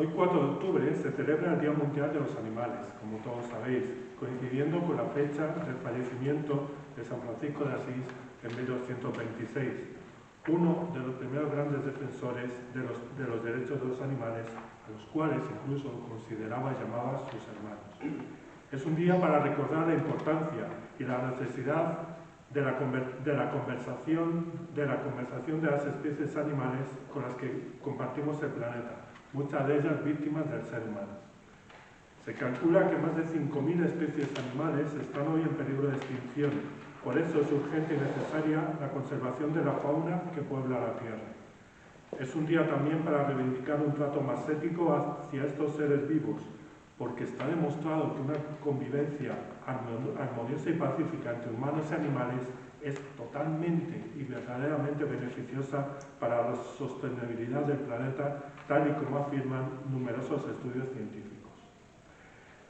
Hoy 4 de octubre se celebra el Día Mundial de los Animales, como todos sabéis, coincidiendo con la fecha del fallecimiento de San Francisco de Asís en 1226, uno de los primeros grandes defensores de los derechos de los animales, a los cuales incluso consideraba y llamaba sus hermanos. Es un día para recordar la importancia y la necesidad de la conversación de las especies animales con las que compartimos el planeta, muchas de ellas víctimas del ser humano. Se calcula que más de 5.000 especies animales están hoy en peligro de extinción. Por eso es urgente y necesaria la conservación de la fauna que puebla la Tierra. Es un día también para reivindicar un trato más ético hacia estos seres vivos, porque está demostrado que una convivencia armoniosa y pacífica entre humanos y animales es totalmente y verdaderamente beneficiosa para la sostenibilidad del planeta, tal y como afirman numerosos estudios científicos.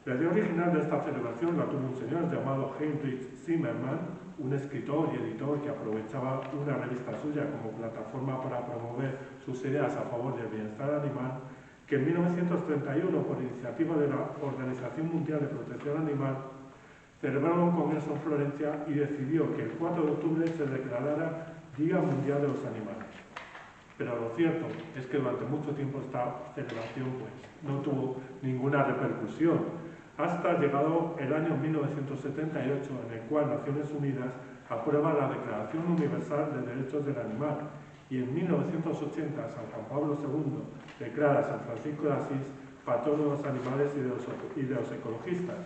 La idea original de esta celebración la tuvo un señor llamado Heinrich Zimmermann, un escritor y editor que aprovechaba una revista suya como plataforma para promover sus ideas a favor del bienestar animal, que en 1931, por iniciativa de la Organización Mundial de Protección Animal, celebraron un congreso en Florencia y decidió que el 4 de octubre se declarara Día Mundial de los Animales. Pero lo cierto es que durante mucho tiempo esta celebración no tuvo ninguna repercusión, hasta llegado el año 1978, en el cual Naciones Unidas aprueba la Declaración Universal de Derechos del Animal, y en 1980 San Juan Pablo II declara a San Francisco de Asís patrón de los animales y de los ecologistas,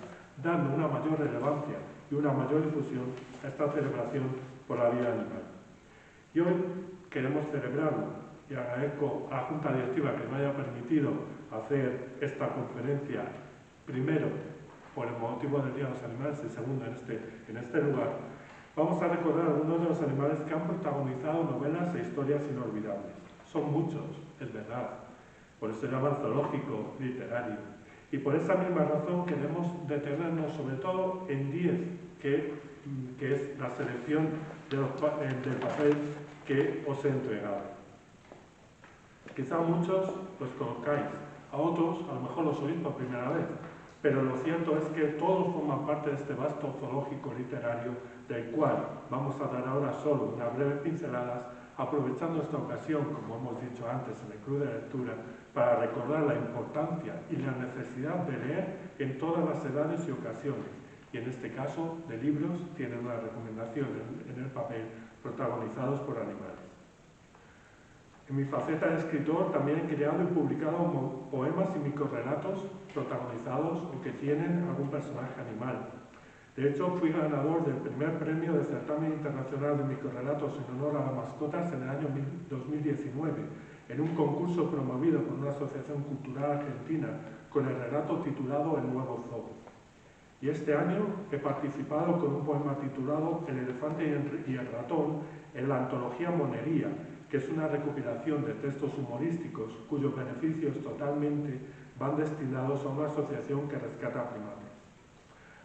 dando una mayor relevancia y una mayor difusión a esta celebración por la vida animal. Y hoy queremos celebrarlo, y agradezco a la Junta Directiva que me haya permitido hacer esta conferencia, primero por el motivo del Día de los Animales y segundo en este lugar. Vamos a recordar algunos de los animales que han protagonizado novelas e historias inolvidables. Son muchos, es verdad, por eso se llama zoológico literario. Y por esa misma razón queremos detenernos sobre todo en 10, que es la selección del papel que os he entregado. Quizá muchos los conozcáis, a otros a lo mejor los oís por primera vez, pero lo cierto es que todos forman parte de este vasto zoológico literario del cual vamos a dar ahora solo unas breves pinceladas, aprovechando esta ocasión, como hemos dicho antes en el club de lectura, para recordar la importancia y la necesidad de leer en todas las edades y ocasiones, y en este caso de libros tienen una recomendación en el papel protagonizados por animales. En mi faceta de escritor también he creado y publicado poemas y microrelatos protagonizados o que tienen algún personaje animal. De hecho, fui ganador del primer premio del Certamen Internacional de Microrelatos en honor a las mascotas en el año 2019, en un concurso promovido por una asociación cultural argentina con el relato titulado El Nuevo Zoo. Y este año he participado con un poema titulado El elefante y el ratón en la antología Monería, que es una recopilación de textos humorísticos cuyos beneficios totalmente van destinados a una asociación que rescata primates.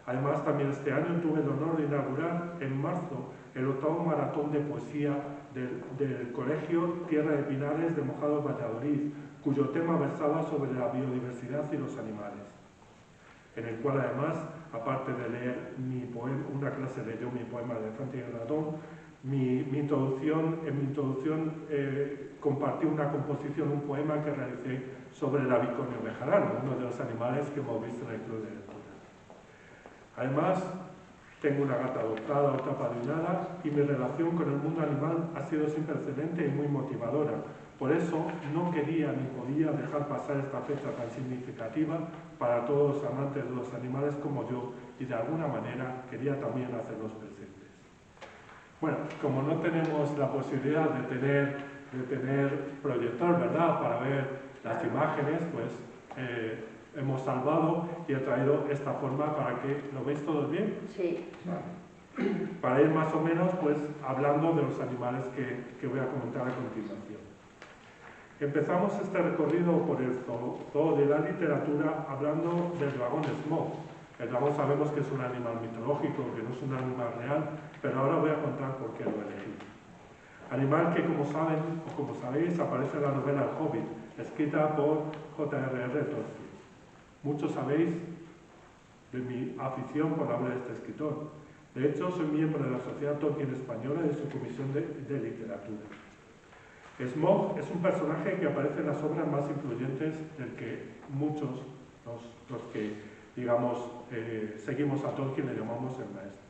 Además, también este año tuve el honor de inaugurar en marzo el 8º maratón de poesía del Colegio Tierra de Pinares de Mojados Valladolid, cuyo tema versaba sobre la biodiversidad y los animales, en el cual además, aparte de leer una clase leyó mi poema El elefante y el ratón, en mi introducción compartí una composición, un poema que realicé sobre el abicornio bejarano, uno de los animales que hemos visto en el club de lectura. Además, tengo una gata adoptada, otra apadrinada, y mi relación con el mundo animal ha sido siempre excelente y muy motivadora. Por eso no quería ni podía dejar pasar esta fecha tan significativa para todos los amantes de los animales como yo, y de alguna manera quería también hacerlos presentes. Bueno, como no tenemos la posibilidad de tener proyector, ¿verdad?, para ver las imágenes, pues hemos salvado y he traído esta forma para que lo veis todos bien. Sí. Vale. Para ir más o menos, pues, hablando de los animales que voy a comentar a continuación. Empezamos este recorrido por el zoo de la literatura hablando del dragón Smog. El dragón sabemos que es un animal mitológico, que no es un animal real, pero ahora voy a contar por qué lo elegí. Animal que, como saben o como sabéis, aparece en la novela El Hobbit, escrita por J.R.R. Tolkien. Muchos sabéis de mi afición por la obra de este escritor. De hecho, soy miembro de la Sociedad Tolkien Española y de su comisión de literatura. Smaug es un personaje que aparece en las obras más influyentes del que muchos, los que, digamos, seguimos a Tolkien, le llamamos el maestro.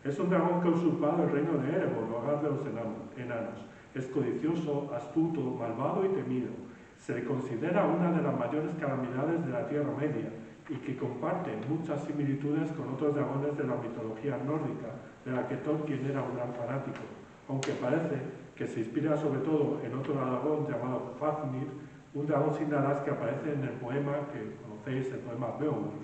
Es un dragón que ha usurpado el reino de Erebor, hogar de los enanos. Es codicioso, astuto, malvado y temido. Se le considera una de las mayores calamidades de la Tierra Media y que comparte muchas similitudes con otros dragones de la mitología nórdica, de la que Tolkien era un gran fanático, aunque parece que se inspira sobre todo en otro dragón llamado Fafnir, un dragón sin alas que aparece en el poema que conocéis, el poema Beowulf.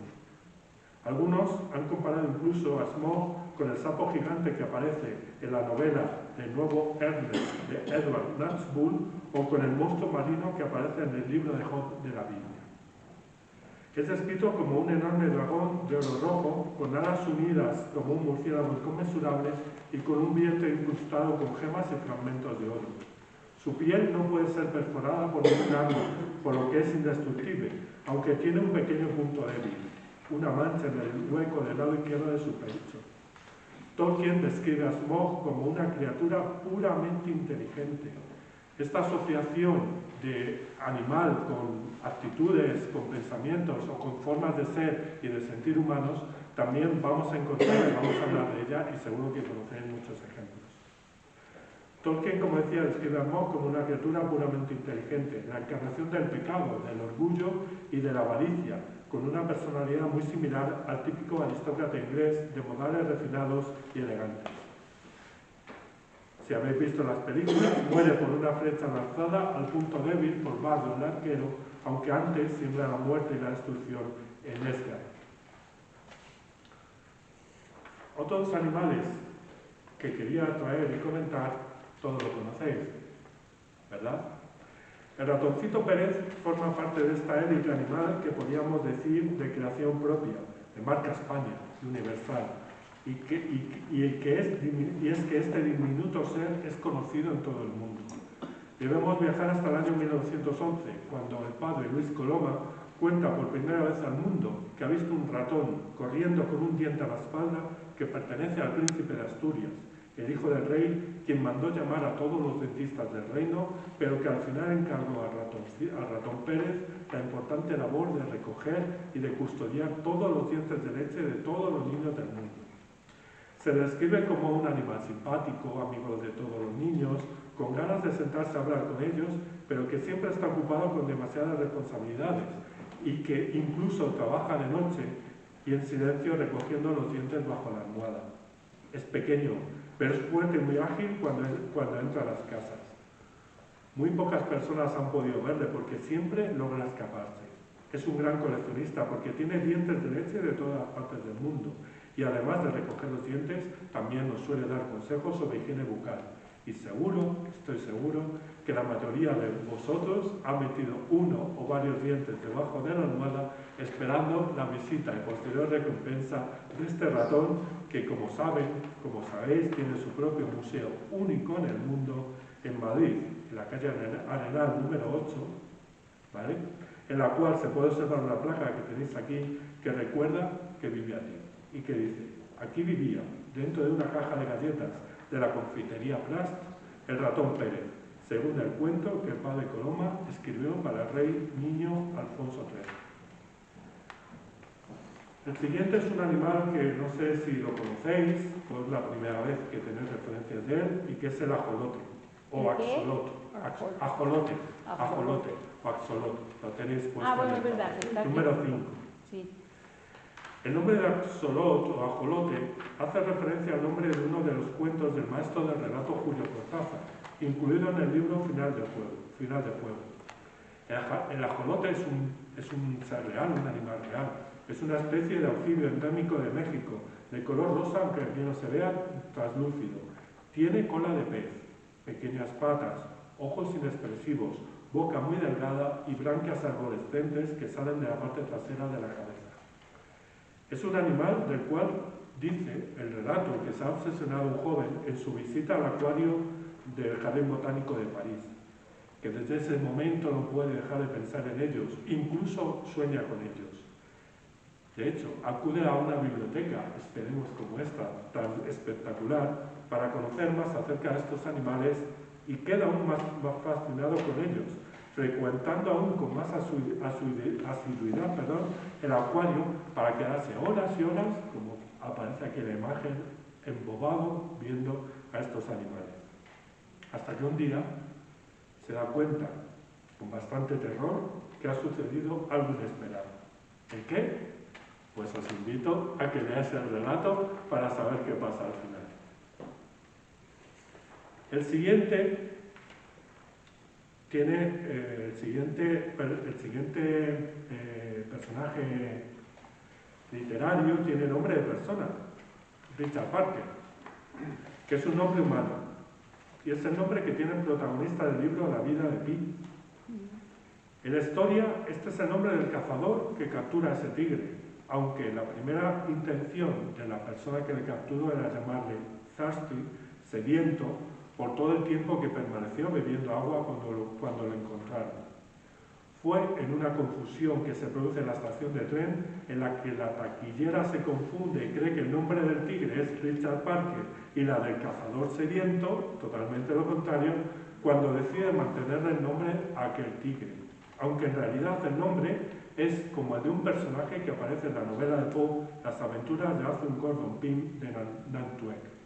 Algunos han comparado incluso a Smaug con el sapo gigante que aparece en la novela El Nuevo Ernest de Edward Nachbull o con el monstruo marino que aparece en el libro de Job de la Biblia. Es descrito como un enorme dragón de oro rojo, con alas unidas como un murciélago inconmensurable y con un vientre incrustado con gemas y fragmentos de oro. Su piel no puede ser perforada por ningún arma, por lo que es indestructible, aunque tiene un pequeño punto débil, una mancha en el hueco del lado izquierdo de su pecho. Tolkien describe a Smaug como una criatura puramente inteligente. Esta asociación de animal con actitudes, con pensamientos o con formas de ser y de sentir humanos, también vamos a encontrar, vamos a hablar de ella y seguro que conocéis muchos ejemplos. Tolkien, como decía, describe a Smaug como una criatura puramente inteligente, la encarnación del pecado, del orgullo y de la avaricia, con una personalidad muy similar al típico aristócrata inglés de modales refinados y elegantes. Si habéis visto las películas, muere por una flecha lanzada al punto débil por Bardo, el arquero, aunque antes siembra la muerte y la destrucción en Esgard. Otros animales que quería traer y comentar, todos lo conocéis, ¿verdad? El ratoncito Pérez forma parte de esta élite animal que podríamos decir de creación propia, de marca España, de Universal, y es que este diminuto ser es conocido en todo el mundo. Debemos viajar hasta el año 1911, cuando el padre Luis Coloma cuenta por primera vez al mundo que ha visto un ratón corriendo con un diente a la espalda que pertenece al príncipe de Asturias, el hijo del rey, quien mandó llamar a todos los dentistas del reino, pero que al final encargó al ratón Pérez la importante labor de recoger y de custodiar todos los dientes de leche de todos los niños del mundo. Se le describe como un animal simpático, amigo de todos los niños, con ganas de sentarse a hablar con ellos, pero que siempre está ocupado con demasiadas responsabilidades y que incluso trabaja de noche y en silencio recogiendo los dientes bajo la almohada. Es pequeño, pero es fuerte y muy ágil cuando entra a las casas. Muy pocas personas han podido verle porque siempre logra escaparse. Es un gran coleccionista porque tiene dientes de leche de todas partes del mundo y además de recoger los dientes, también nos suele dar consejos sobre higiene bucal. Y seguro, estoy seguro, que la mayoría de vosotros ha metido uno o varios dientes debajo de la almohada esperando la visita y posterior recompensa de este ratón que, como sabéis, tiene su propio museo único en el mundo en Madrid, en la calle Arenal número 8, ¿vale?, en la cual se puede observar una placa que tenéis aquí que recuerda que vive allí y que dice: aquí vivía, dentro de una caja de galletas de la confitería Plast, el ratón Pérez, según el cuento que el padre Coloma escribió para el rey niño Alfonso III. El siguiente es un animal que no sé si lo conocéis, o es la primera vez que tenéis referencias de él, y que es el ajolote, o axolotl. Ajolote, o axolotl. Lo tenéis puesto en el verdad, número 5. Sí. El nombre de axolotl o ajolote hace referencia al nombre de uno de los cuentos del maestro del relato Julio Cortázar, incluido en el libro Final de Fuego. El ajolote es un ser real, un animal real. Es una especie de anfibio endémico de México, de color rosa, aunque bien no se vea, translúcido. Tiene cola de pez, pequeñas patas, ojos inexpresivos, boca muy delgada y branquias arborescentes que salen de la parte trasera de la cabeza. Es un animal del cual dice el relato que se ha obsesionado un joven en su visita al acuario del Jardín Botánico de París, que desde ese momento no puede dejar de pensar en ellos, incluso sueña con ellos. De hecho, acude a una biblioteca, esperemos como esta, tan espectacular, para conocer más acerca de estos animales y queda aún más fascinado con ellos, frecuentando aún con más asiduidad el acuario para quedarse horas y horas, como aparece aquí en la imagen, embobado viendo a estos animales. Hasta que un día se da cuenta, con bastante terror, que ha sucedido algo inesperado. ¿El qué? Pues os invito a que leáis el relato para saber qué pasa al final. El siguiente personaje literario tiene nombre de persona, Richard Parker, que es un nombre humano. Y es el nombre que tiene el protagonista del libro La vida de Pi. En la historia, este es el nombre del cazador que captura a ese tigre, aunque la primera intención de la persona que le capturó era llamarle thirsty, sediento, por todo el tiempo que permaneció bebiendo agua cuando lo encontraron. Fue en una confusión que se produce en la estación de tren, en la que la taquillera se confunde y cree que el nombre del tigre es Richard Parker y la del cazador sediento, totalmente lo contrario, cuando decide mantenerle el nombre a aquel tigre, aunque en realidad el nombre es como el de un personaje que aparece en la novela de Poe, Las aventuras de Arthur Gordon Pym de Nantucket.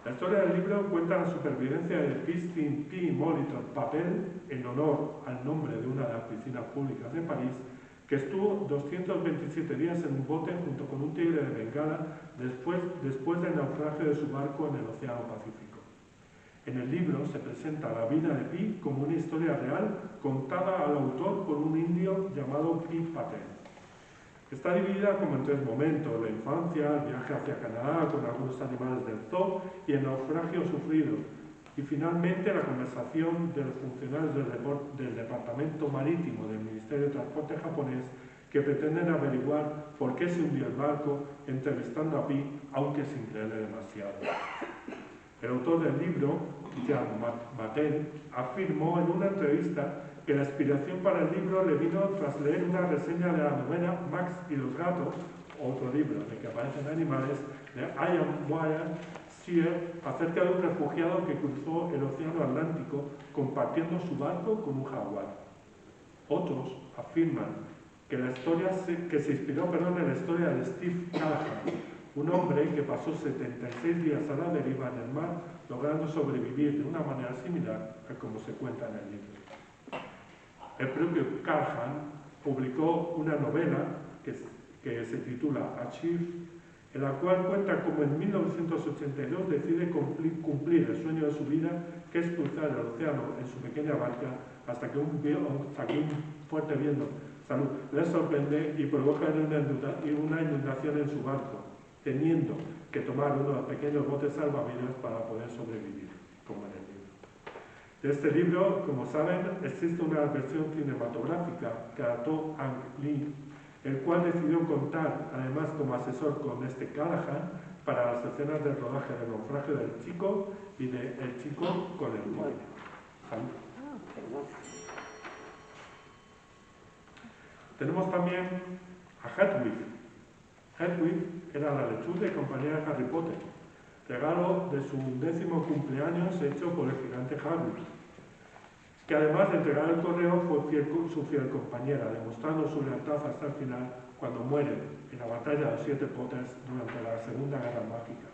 La historia del libro cuenta la supervivencia de Christine P. Molitor Papel en honor al nombre de una de las piscinas públicas de París, que estuvo 227 días en un bote junto con un tigre de Bengala después del naufragio de su barco en el Océano Pacífico. En el libro se presenta la vida de Pi como una historia real contada al autor por un indio llamado Pi Patel. Está dividida como en tres momentos: la infancia, el viaje hacia Canadá con algunos animales del zoo y el naufragio sufrido, y finalmente la conversación de los funcionarios del Departamento Marítimo del Ministerio de Transporte japonés que pretenden averiguar por qué se hundió el barco, entrevistando a Pi, aunque sin creerle demasiado. El autor del libro, Jean Matel, afirmó en una entrevista que la inspiración para el libro le vino tras leer una reseña de la novela Max y los gatos, otro libro en el que aparecen animales, de Ian Wire Sear, acerca de un refugiado que cruzó el Océano Atlántico compartiendo su barco con un jaguar. Otros afirman que se inspiró en la historia de Steve Callahan, un hombre que pasó 76 días a la deriva en el mar, logrando sobrevivir de una manera similar a como se cuenta en el libro. El propio Callahan publicó una novela que se titula Achieve, en la cual cuenta cómo en 1982 decide cumplir el sueño de su vida, que es cruzar el océano en su pequeña barca hasta que un fuerte viento le sorprende y provoca una inundación en su barco, teniendo que tomar unos pequeños botes salvavidas para poder sobrevivir, como en el libro. De este libro, como saben, existe una versión cinematográfica que adaptó Ang Lee, el cual decidió contar, además como asesor con Callahan, para las escenas del rodaje del naufragio del chico y de El chico con el tigre. Tenemos también a Hedwig. Hedwig era la lechuza y compañera de Harry Potter, regalo de su 10º cumpleaños hecho por el gigante Hagrid, que además de entregar el correo fue su fiel compañera, demostrando su lealtad hasta el final cuando muere en la batalla de los 7 Potters durante la Segunda Guerra Mágica.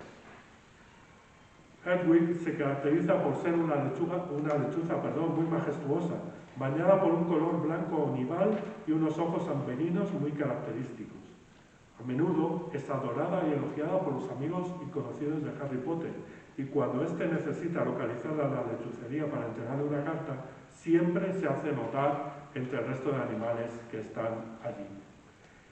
Hedwig se caracteriza por ser una lechuza muy majestuosa, bañada por un color blanco onival y unos ojos amberinos muy característicos. A menudo es adorada y elogiada por los amigos y conocidos de Harry Potter, y cuando éste necesita localizar a la lechucería para entregarle una carta, siempre se hace notar entre el resto de animales que están allí.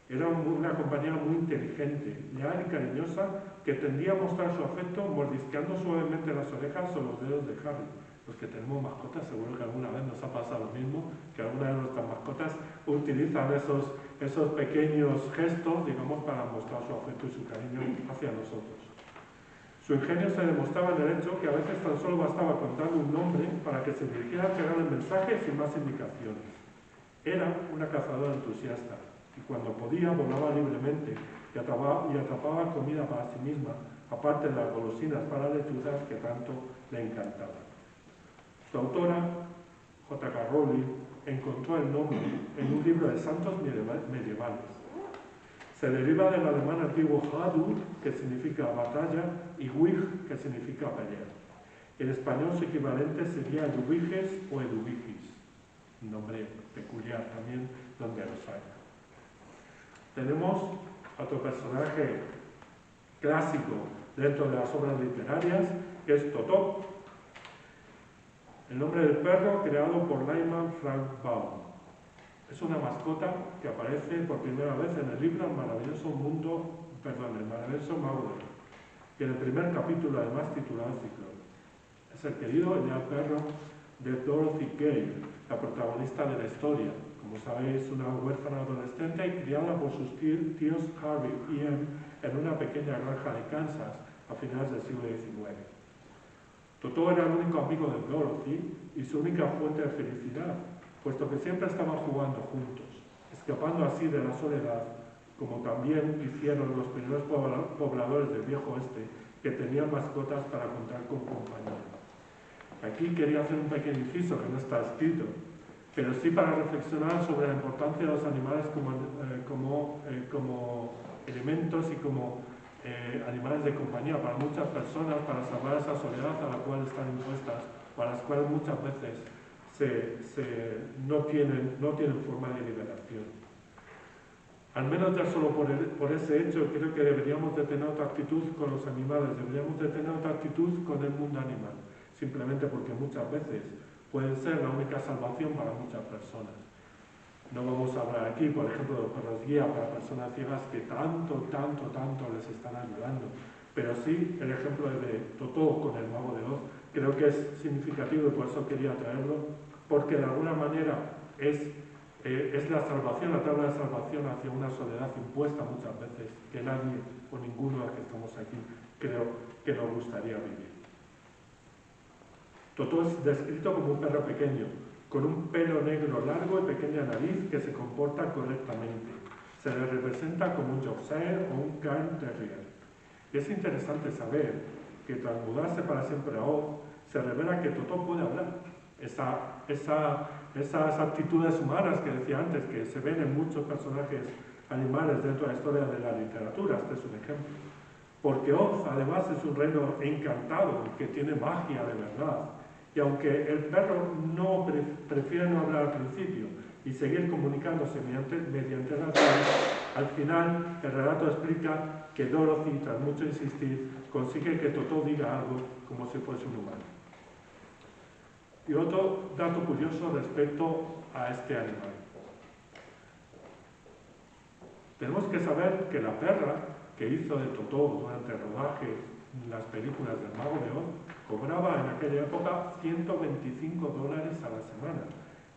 Era una compañera muy inteligente, leal y cariñosa, que tendía a mostrar su afecto mordisqueando suavemente las orejas o los dedos de Harry. Los que tenemos mascotas, seguro que alguna vez nos ha pasado lo mismo, que alguna de nuestras mascotas utilizan esos pequeños gestos, digamos, para mostrar su afecto y su cariño hacia nosotros. Su ingenio se demostraba en el hecho que a veces tan solo bastaba contarle un nombre para que se dirigiera a entregar el mensaje sin más indicaciones. Era una cazadora entusiasta, y cuando podía volaba libremente y atrapaba comida para sí misma, aparte de las golosinas para lechuzas que tanto le encantaban. Su autora, J.K. Rowling, encontró el nombre en un libro de santos medievales. Se deriva del alemán antiguo Hadur, que significa batalla, y Wig, que significa pelea. En español su equivalente sería Eduviges o Eduvigis, un nombre peculiar también donde los hay. Tenemos otro personaje clásico dentro de las obras literarias, que es Totó, el nombre del perro creado por Lyman Frank Baum. Es una mascota que aparece por primera vez en el libro El maravilloso Mago de Oz, y en el primer capítulo, además titulado Ciclón. Es el querido y leal perro de Dorothy Gale, la protagonista de la historia. Como sabéis, una huérfana adolescente y criada por sus tíos Harvey y Em en una pequeña granja de Kansas a finales del siglo XIX. Totó era el único amigo de Dorothy y su única fuente de felicidad, puesto que siempre estaban jugando juntos, escapando así de la soledad, como también hicieron los primeros pobladores del viejo oeste, que tenían mascotas para contar con compañía. Aquí quería hacer un pequeño inciso que no está escrito, pero sí para reflexionar sobre la importancia de los animales como elementos y como animales de compañía para muchas personas, para salvar esa soledad a la cual están impuestas, o a las cuales muchas veces no tienen forma de liberación. Al menos ya solo por ese hecho creo que deberíamos de tener otra actitud con los animales, deberíamos de tener otra actitud con el mundo animal, simplemente porque muchas veces pueden ser la única salvación para muchas personas. No vamos a hablar aquí, por ejemplo, de los perros guía para personas ciegas que tanto les están ayudando, pero sí el ejemplo de Totó con el Mago de Oz creo que es significativo y por eso quería traerlo, porque de alguna manera es la salvación, la tabla de salvación hacia una soledad impuesta muchas veces, que nadie o ninguno de los que estamos aquí creo que nos gustaría vivir. Totó es descrito como un perro pequeño, con un pelo negro largo y pequeña nariz que se comporta correctamente. Se le representa como un Yorkshire o un Cairn Terrier. Y es interesante saber que tras mudarse para siempre a Oz, se revela que Totó puede hablar. Esas actitudes humanas que decía antes, que se ven en muchos personajes animales dentro de la historia de la literatura, este es un ejemplo. Porque Oz, además, es un reino encantado, que tiene magia de verdad. Y aunque el perro prefiere no hablar al principio y seguir comunicándose mediante la voz, al final el relato explica que Dorothy, tras mucho insistir, consigue que Totó diga algo como si fuese un humano. Y otro dato curioso respecto a este animal. Tenemos que saber que la perra que hizo de Totó durante el rodaje de las películas del Mago de Oz cobraba en aquella época $125 a la semana,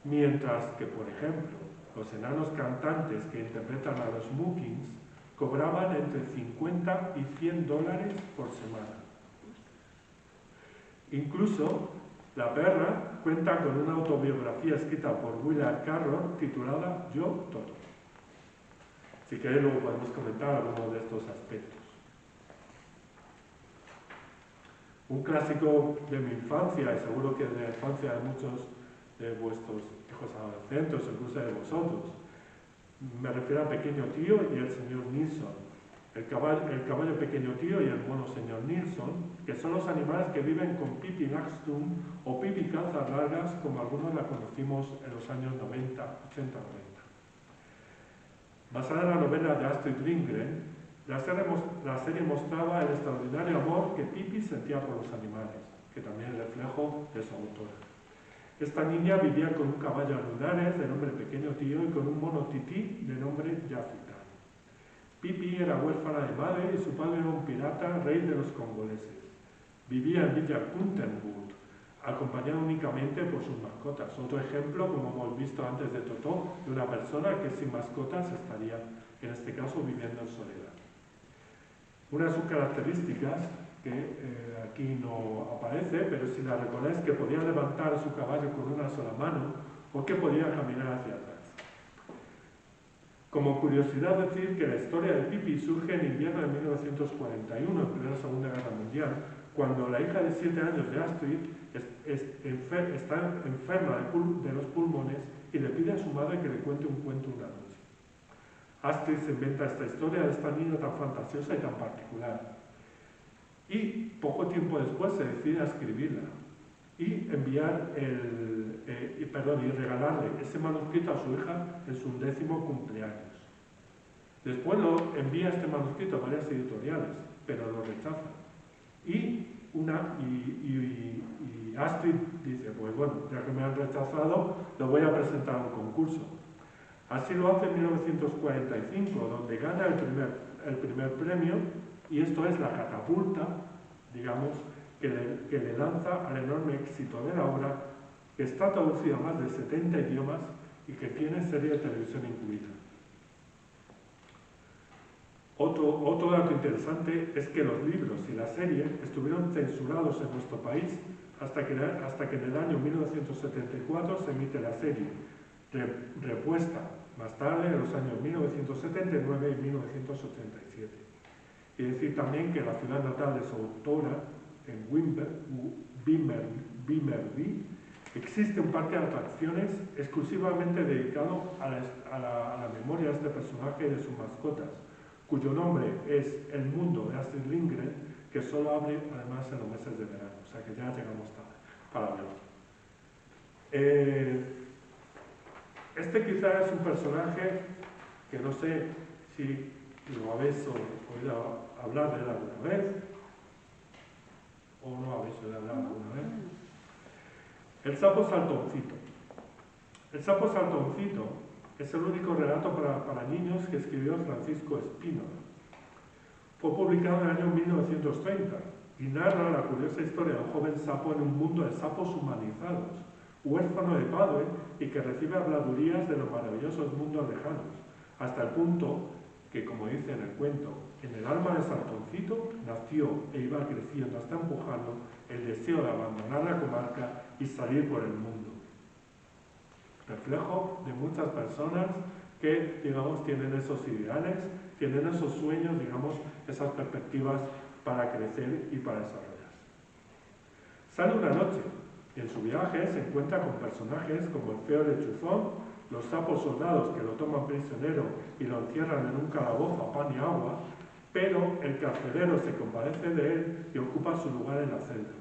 mientras que, por ejemplo, los enanos cantantes que interpretan a los Mookins cobraban entre $50 y $100 por semana. Incluso la perra cuenta con una autobiografía escrita por Willard Carroll titulada Yo, Totó. Si queréis luego podemos comentar algunos de estos aspectos. Un clásico de mi infancia, y seguro que de la infancia de muchos de vuestros hijos adolescentes, incluso de vosotros, me refiero a Pequeño Tío y el señor Nilsson. El caballo Pequeño Tío y el mono señor Nilsson, que son los animales que viven con Pippi Langström o Pippi Calzas Largas, como algunos la conocimos en los años 90, 80, 90. Basada en la novela de Astrid Lindgren, la serie mostraba el extraordinario amor que Pippi sentía por los animales, que también es reflejo de su autora. Esta niña vivía con un caballo lunares de nombre Pequeño Tío y con un mono tití de nombre Jafita. Pippi era huérfana de madre y su padre era un pirata, rey de los congoleses. Vivía en Villa Kuntenburg, acompañado únicamente por sus mascotas. Otro ejemplo, como hemos visto antes de Totó, de una persona que sin mascotas estaría, en este caso, viviendo en soledad. Una de sus características que aquí no aparece, pero si la recordáis, que podía levantar su caballo con una sola mano o que podía caminar hacia atrás. Como curiosidad decir que la historia de Pippi surge en invierno de 1941, en plena Segunda Guerra Mundial, cuando la hija de 7 años de Astrid está enferma de los pulmones y le pide a su madre que le cuente un cuento una noche. Astrid se inventa esta historia de esta niña tan fantasiosa y tan particular. Y poco tiempo después se decide a escribirla y y regalarle ese manuscrito a su hija en su 10º cumpleaños. Después envía este manuscrito a varias editoriales, pero lo rechazan. Y Astrid dice, pues bueno, ya que me han rechazado, lo voy a presentar a un concurso. Así lo hace en 1945, donde gana el primer premio, y esto es la catapulta, digamos, que le lanza al enorme éxito de la obra, que está traducida a más de 70 idiomas y que tiene serie de televisión incluida. Otro dato interesante es que los libros y la serie estuvieron censurados en nuestro país hasta que en el año 1974 se emite la serie, repuesta más tarde en los años 1979 y 1987. Y decir también que la ciudad natal de su autora, en Vimmerby, existe un parque de atracciones exclusivamente dedicado a la memoria de este personaje y de sus mascotas, cuyo nombre es El Mundo de Astrid Lindgren, que solo abre además en los meses de verano, o sea que ya llegamos tarde para verlo. Este quizá es un personaje que no sé si lo habéis oído hablar de él alguna vez o no habéis oído hablar alguna vez. El sapo saltoncito. El sapo saltoncito es el único relato para niños que escribió Francisco Espínola. Fue publicado en el año 1930 y narra la curiosa historia de un joven sapo en un mundo de sapos humanizados, huérfano de padre y que recibe habladurías de los maravillosos mundos lejanos, hasta el punto que, como dice en el cuento, en el alma de Saltoncito nació e iba creciendo hasta empujarlo el deseo de abandonar la comarca y salir por el mundo. Reflejo de muchas personas que, digamos, tienen esos ideales, tienen esos sueños, digamos, esas perspectivas para crecer y para desarrollarse. Sale una noche y en su viaje se encuentra con personajes como el feo lechuzón, los sapos soldados que lo toman prisionero y lo encierran en un calabozo a pan y agua, pero el carcelero se compadece de él y ocupa su lugar en la celda.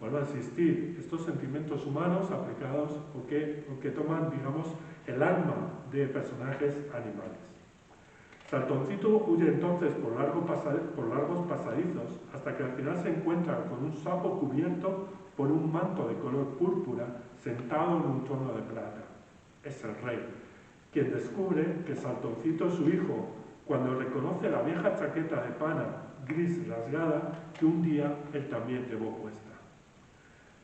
Vuelve a existir estos sentimientos humanos aplicados o que toman, digamos, el alma de personajes animales. Saltoncito huye entonces por largos pasadizos hasta que al final se encuentra con un sapo cubierto por un manto de color púrpura sentado en un trono de plata. Es el rey, quien descubre que Saltoncito es su hijo cuando reconoce la vieja chaqueta de pana gris rasgada que un día él también llevó puesta.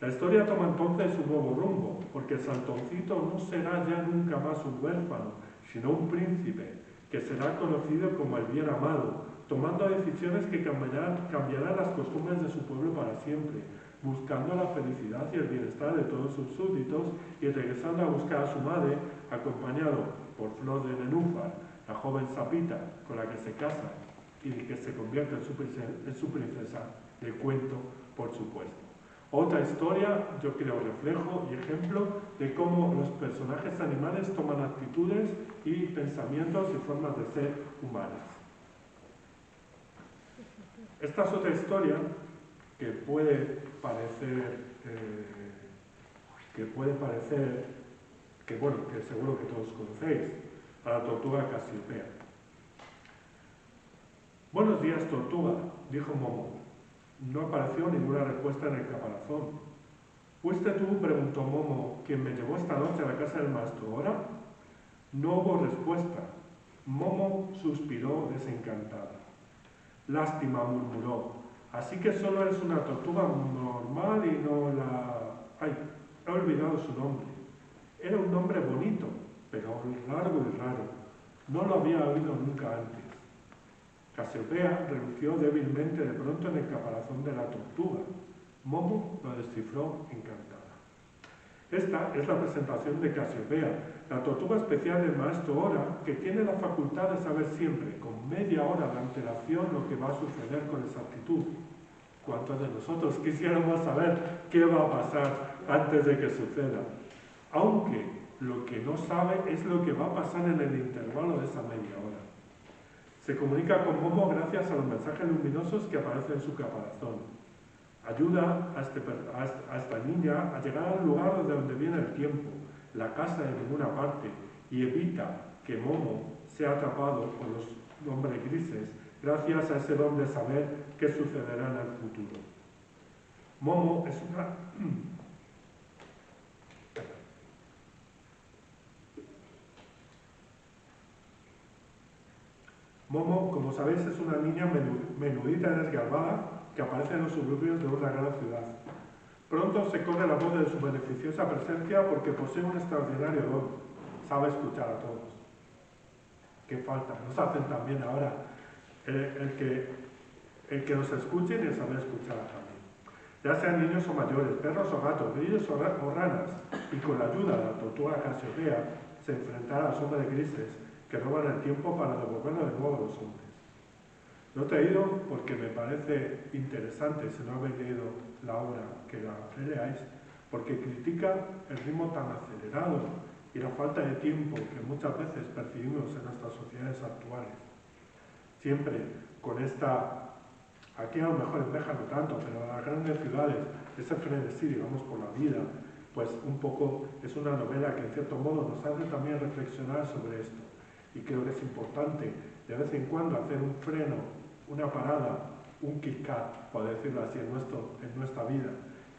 La historia toma entonces un nuevo rumbo, porque Saltoncito no será ya nunca más un huérfano, sino un príncipe, que será conocido como el bien amado, tomando decisiones que cambiarán las costumbres de su pueblo para siempre, buscando la felicidad y el bienestar de todos sus súbditos y regresando a buscar a su madre, acompañado por Flor de Nenúfar, la joven sapita con la que se casa y que se convierte en su princesa del cuento, por supuesto. Otra historia, yo creo, reflejo y ejemplo de cómo los personajes animales toman actitudes y pensamientos y formas de ser humanas. Esta es otra historia que puede parecer, que seguro que todos conocéis, a la tortuga Casiopea. Buenos días, tortuga, dijo Momo. No apareció ninguna respuesta en el caparazón. ¿Fuiste tú, preguntó Momo, quien me llevó esta noche a la casa del maestro Ora? No hubo respuesta. Momo suspiró desencantada. Lástima, murmuró. Así que solo eres una tortuga normal y no la... Ay, he olvidado su nombre. Era un nombre bonito, pero largo y raro. No lo había oído nunca antes. Casiopea relució débilmente de pronto en el caparazón de la tortuga. Momo lo descifró encantada. Esta es la presentación de Casiopea, la tortuga especial del maestro Ora, que tiene la facultad de saber siempre, con media hora de antelación, lo que va a suceder con exactitud. ¿Cuántos de nosotros quisiéramos saber qué va a pasar antes de que suceda? Aunque lo que no sabe es lo que va a pasar en el intervalo de esa media hora. Se comunica con Momo gracias a los mensajes luminosos que aparecen en su caparazón. Ayuda a esta niña a llegar al lugar de donde viene el tiempo, la casa de ninguna parte, y evita que Momo sea atrapado por los hombres grises gracias a ese don de saber qué sucederá en el futuro. Momo es una... Momo, como sabéis, es una niña menudita y desgarbada que aparece en los suburbios de una gran ciudad. Pronto se corre la voz de su beneficiosa presencia porque posee un extraordinario don. Sabe escuchar a todos. ¿Qué falta? Nos hacen también ahora el que nos escuchen y el saber escuchar también. Ya sean niños o mayores, perros o gatos, grillos o ranas, y con la ayuda de la tortuga Casiopea se enfrentará a los hombres grises que roban el tiempo para devolverlo de nuevo a los hombres. Lo he traído porque me parece interesante, si no habéis leído la obra, que la leáis, porque critica el ritmo tan acelerado y la falta de tiempo que muchas veces percibimos en nuestras sociedades actuales. Siempre con esta, aquí a lo mejor en Béjar no tanto, pero en las grandes ciudades, ese frenesí, digamos, por la vida, pues un poco es una novela que en cierto modo nos hace también reflexionar sobre esto. Y creo que es importante de vez en cuando hacer un freno, una parada, un kick-cut, por decirlo así, en nuestra vida,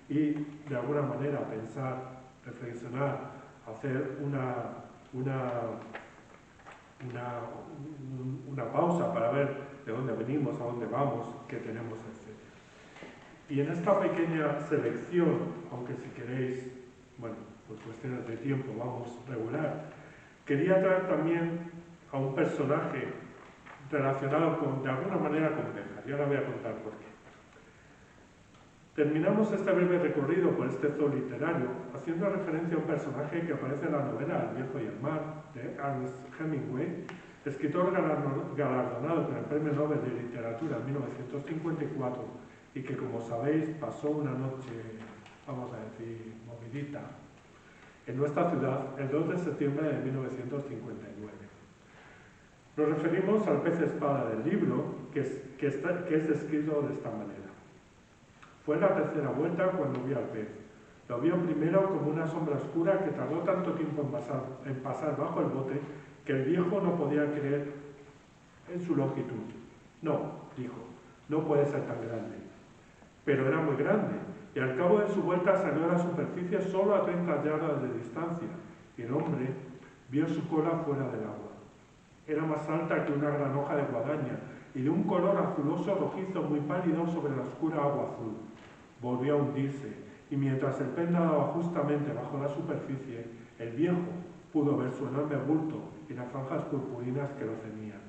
y de alguna manera pensar, reflexionar, hacer una pausa para ver de dónde venimos, a dónde vamos, qué tenemos, etc. Y en esta pequeña selección, aunque si queréis, bueno, por cuestiones de tiempo vamos regular, quería traer también a un personaje relacionado de alguna manera con Béjar. Y ahora voy a contar por qué. Terminamos este breve recorrido por este zoo literario haciendo referencia a un personaje que aparece en la novela El viejo y el mar, de Ernest Hemingway, escritor galardonado con el Premio Nobel de Literatura en 1954 y que, como sabéis, pasó una noche, vamos a decir, movidita, en nuestra ciudad el 2 de septiembre de 1959. Nos referimos al pez espada del libro, que es descrito de esta manera. Fue la tercera vuelta cuando vi al pez. Lo vio primero como una sombra oscura que tardó tanto tiempo en pasar bajo el bote que el viejo no podía creer en su longitud. No, dijo, no puede ser tan grande. Pero era muy grande, y al cabo de su vuelta salió a la superficie solo a 30 yardas de distancia, y el hombre vio su cola fuera del agua. Era más alta que una gran hoja de guadaña, y de un color azuloso rojizo muy pálido sobre la oscura agua azul. Volvió a hundirse, y mientras el pez nadaba justamente bajo la superficie, el viejo pudo ver su enorme bulto y las franjas purpurinas que lo ceñían.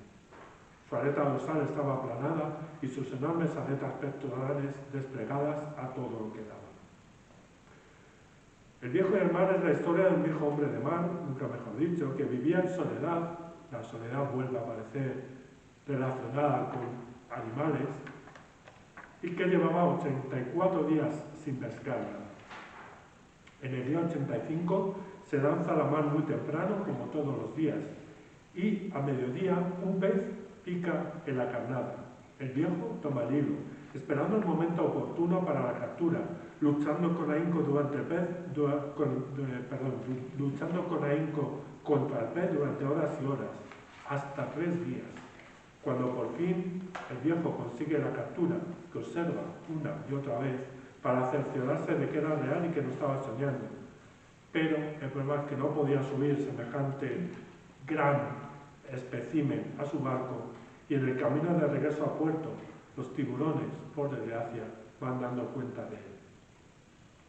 Su aleta dorsal estaba aplanada y sus enormes aletas pectorales desplegadas a todo lo que daba. El viejo y el mar es la historia de un viejo hombre de mar, nunca mejor dicho, que vivía en soledad. La soledad vuelve a aparecer relacionada con animales, y que llevaba 84 días sin pescar nada. En el día 85 se lanza a la mar muy temprano, como todos los días, y a mediodía un pez pica en la carnada. El viejo toma el hilo, esperando el momento oportuno para la captura, luchando con ahínco contra el pez durante horas y horas, hasta 3 días. Cuando por fin el viejo consigue la captura, que observa una y otra vez para cerciorarse de que era real y que no estaba soñando. Pero el problema es que no podía subir semejante gran espécimen a su barco, y en el camino de regreso a puerto, los tiburones, por desgracia, van dando cuenta de él.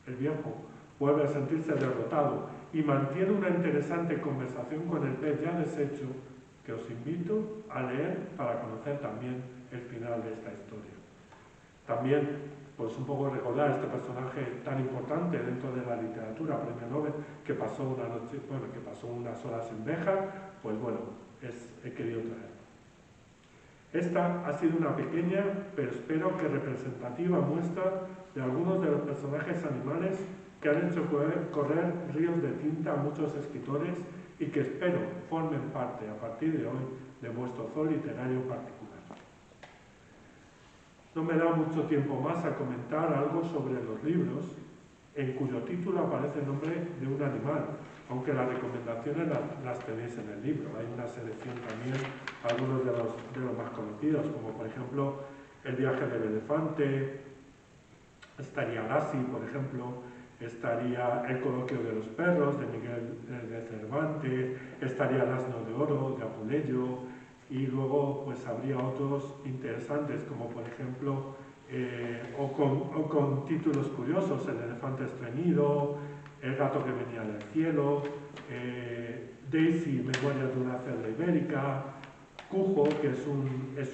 El viejo vuelve a sentirse derrotado y mantiene una interesante conversación con el pez ya deshecho, que os invito a leer para conocer también el final de esta historia. También, pues un poco recordar a este personaje tan importante dentro de la literatura, premio Nobel, que pasó unas horas en Béjar, pues bueno, he querido traer. Esta ha sido una pequeña, pero espero que representativa muestra de algunos de los personajes animales que han hecho correr ríos de tinta a muchos escritores y que espero formen parte, a partir de hoy, de vuestro zoo literario particular. No me da mucho tiempo más a comentar algo sobre los libros, en cuyo título aparece el nombre de un animal, aunque las recomendaciones las tenéis en el libro. Hay una selección también, algunos de los más conocidos, como por ejemplo El viaje del elefante, estaría Lassie, por ejemplo, estaría El coloquio de los perros, de Miguel de Cervantes, estaría El asno de oro, de Apuleyo, y luego pues habría otros interesantes, como por ejemplo, o con títulos curiosos, El elefante estreñido, El gato que venía del cielo, Daisy, Memorias de una celda ibérica, Cujo, que es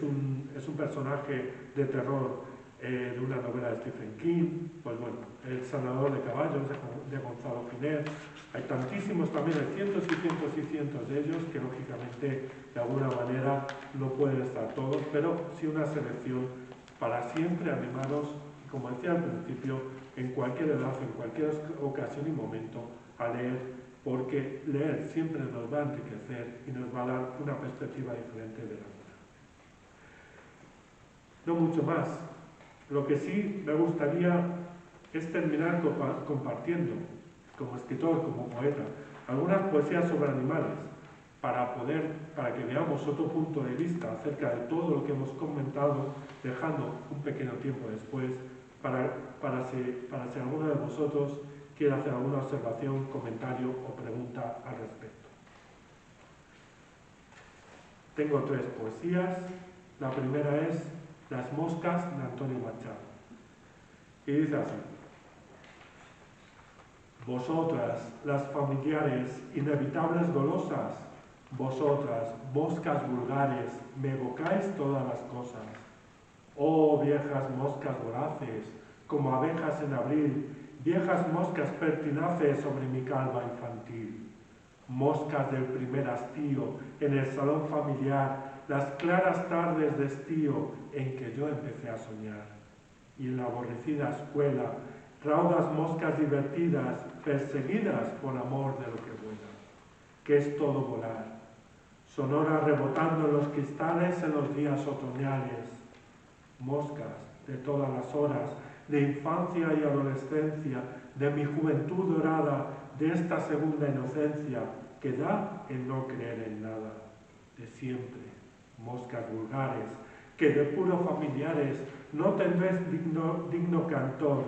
un personaje de terror de una novela de Stephen King, pues bueno, El sanador de caballos de Gonzalo Giner. Hay tantísimos también, hay cientos y cientos y cientos de ellos que lógicamente de alguna manera no pueden estar todos, pero sí una selección para siempre animaros, como decía al principio, en cualquier edad, en cualquier ocasión y momento, a leer, porque leer siempre nos va a enriquecer y nos va a dar una perspectiva diferente de la vida. No mucho más. Lo que sí me gustaría es terminar compartiendo, como escritor, como poeta, algunas poesías sobre animales, para que veamos otro punto de vista acerca de todo lo que hemos comentado, dejando un pequeño tiempo después, para si alguno de vosotros quiere hacer alguna observación, comentario o pregunta al respecto. Tengo 3 poesías. La primera es Las moscas, de Antonio Machado. Y dice así: Vosotras, las familiares, inevitables golosas, vosotras, moscas vulgares, me evocáis todas las cosas. Oh, viejas moscas voraces, como abejas en abril, viejas moscas pertinaces sobre mi calva infantil. Moscas del primer hastío, en el salón familiar, las claras tardes de estío en que yo empecé a soñar. Y en la aborrecida escuela, raudas moscas divertidas, perseguidas por amor de lo que vuela. Que es todo volar, sonoras rebotando en los cristales en los días otoñales. Moscas de todas las horas, de infancia y adolescencia, de mi juventud dorada, de esta segunda inocencia que da en no creer en nada. De siempre, moscas vulgares, que de puro familiares no tendréis digno cantor.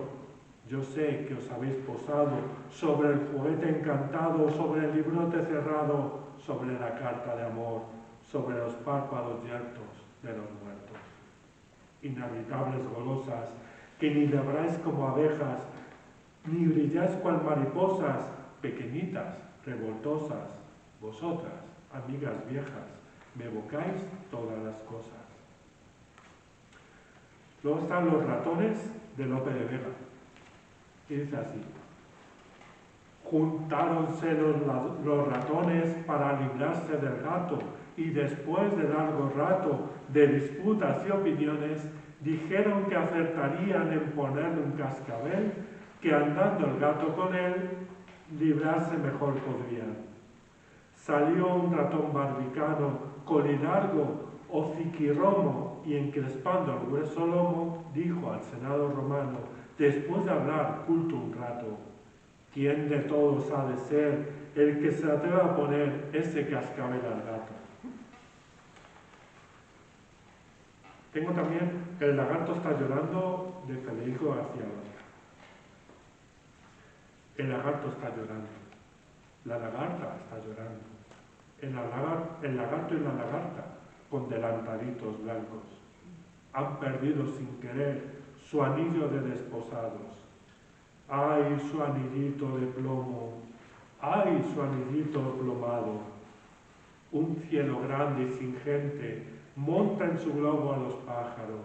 Yo sé que os habéis posado sobre el juguete encantado, sobre el librote cerrado, sobre la carta de amor, sobre los párpados yertos de los muertos. Inhabitables golosas, que ni labráis como abejas, ni brilláis cual mariposas, pequeñitas, revoltosas, vosotras, amigas viejas, me evocáis todas las cosas. Luego están Los ratones, de Lope de Vega. Y dice así: Juntáronse los ratones para librarse del gato, y después de largo rato de disputas y opiniones, dijeron que acertarían en ponerle un cascabel, que andando el gato con él, librarse mejor podrían. Salió un ratón barbicano, colilargo, hociquirromo, y encrespando el grueso lomo, dijo al Senado romano, después de hablar culto un rato: ¿Quién de todos ha de ser el que se atreva a poner ese cascabel al gato? Tengo también El lagarto está llorando, de Federico García Lorca. El lagarto está llorando. La lagarta está llorando. El lagarto y la lagarta, con delantaditos blancos, han perdido sin querer su anillo de desposados. ¡Ay, su anillito de plomo! ¡Ay, su anillito plomado! Un cielo grande y sin gente monta en su globo a los pájaros.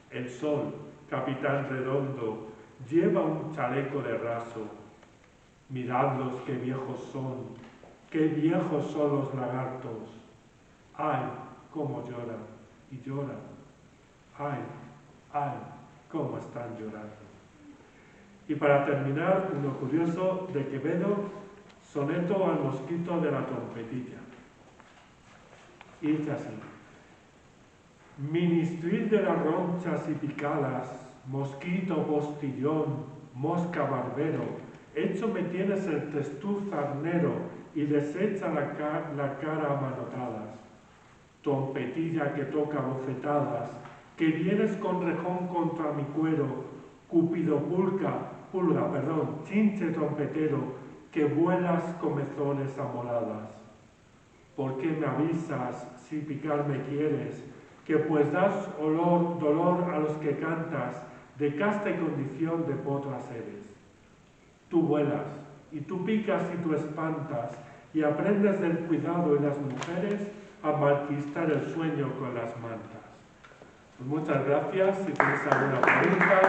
El sol, capitán redondo, lleva un chaleco de raso. Miradlos, qué viejos son los lagartos. ¡Ay, cómo lloran! Y lloran. ¡Ay, ay, cómo están llorando! Y para terminar, uno curioso de Quevedo, soneto al mosquito de la trompetilla. Y dice así: Ministril de las ronchas y picadas, mosquito postillón, mosca barbero, hecho me tienes el testuz arnero y desecha la cara a manotadas. Trompetilla que toca bofetadas, que vienes con rejón contra mi cuero, Cúpido pulga, chinche trompetero, que vuelas comezones amoladas. ¿Por qué me avisas si picar me quieres? Que pues das dolor a los que cantas, de casta y condición de potras eres. Tú vuelas, y tú picas y tú espantas, y aprendes del cuidado en las mujeres a malquistar el sueño con las mantas. Pues muchas gracias. Si tienes alguna pregunta,